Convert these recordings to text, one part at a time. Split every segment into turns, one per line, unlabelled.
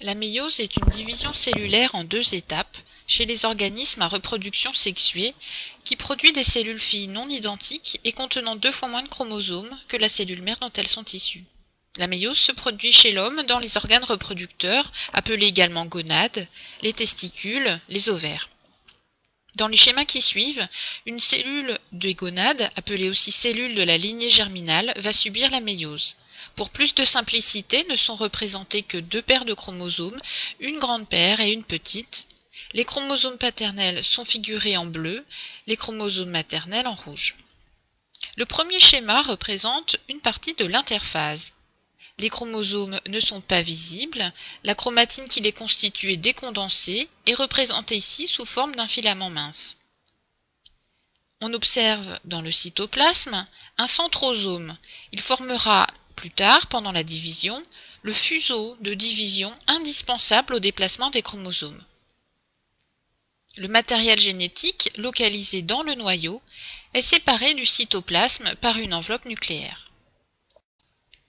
La méiose est une division cellulaire en deux étapes chez les organismes à reproduction sexuée qui produit des cellules filles non identiques et contenant 2 fois moins de chromosomes que la cellule mère dont elles sont issues. La méiose se produit chez l'homme dans les organes reproducteurs, appelés également gonades, les testicules, les ovaires. Dans les schémas qui suivent, une cellule des gonades, appelée aussi cellule de la lignée germinale, va subir la méiose. Pour plus de simplicité, ne sont représentés que 2 paires de chromosomes, une grande paire et une petite. Les chromosomes paternels sont figurés en bleu, les chromosomes maternels en rouge. Le premier schéma représente une partie de l'interphase. Les chromosomes ne sont pas visibles, la chromatine qui les constitue est décondensée et représentée ici sous forme d'un filament mince. On observe dans le cytoplasme un centrosome. Il formera plus tard, pendant la division, le fuseau de division indispensable au déplacement des chromosomes. Le matériel génétique, localisé dans le noyau, est séparé du cytoplasme par une enveloppe nucléaire.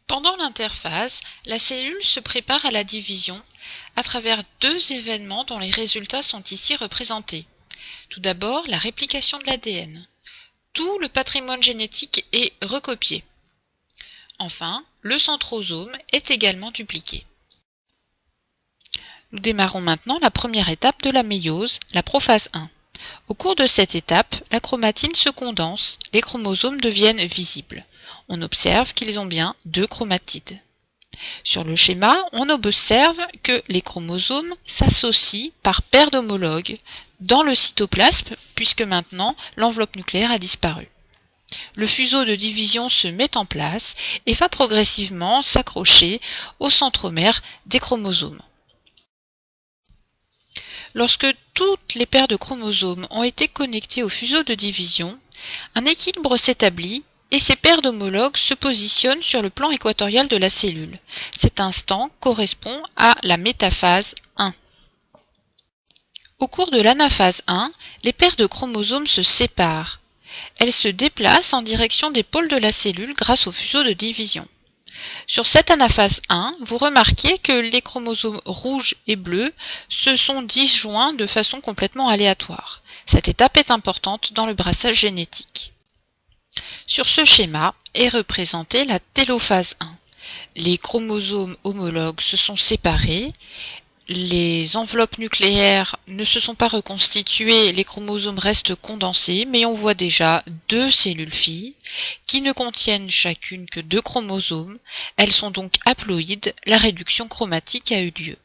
Pendant l'interphase, la cellule se prépare à la division à travers 2 événements dont les résultats sont ici représentés. Tout d'abord, la réplication de l'ADN. Tout le patrimoine génétique est recopié. Enfin, le centrosome est également dupliqué. Nous démarrons maintenant la première étape de la méiose, la prophase 1. Au cours de cette étape, la chromatine se condense, les chromosomes deviennent visibles. On observe qu'ils ont bien 2 chromatides. Sur le schéma, on observe que les chromosomes s'associent par paires d'homologues dans le cytoplasme puisque maintenant l'enveloppe nucléaire a disparu. Le fuseau de division se met en place et va progressivement s'accrocher au centromère des chromosomes. Lorsque toutes les paires de chromosomes ont été connectées au fuseau de division, un équilibre s'établit et ces paires d'homologues se positionnent sur le plan équatorial de la cellule. Cet instant correspond à la métaphase 1. Au cours de l'anaphase 1, les paires de chromosomes se séparent. Elles se déplacent en direction des pôles de la cellule grâce au fuseau de division. Sur cette anaphase 1, vous remarquez que les chromosomes rouges et bleus se sont disjoints de façon complètement aléatoire. Cette étape est importante dans le brassage génétique. Sur ce schéma est représentée la télophase 1. Les chromosomes homologues se sont séparés, les enveloppes nucléaires ne se sont pas reconstituées, les chromosomes restent condensés, mais on voit déjà 2 cellules filles qui ne contiennent chacune que 2 chromosomes. Elles sont donc haploïdes, la réduction chromatique a eu lieu.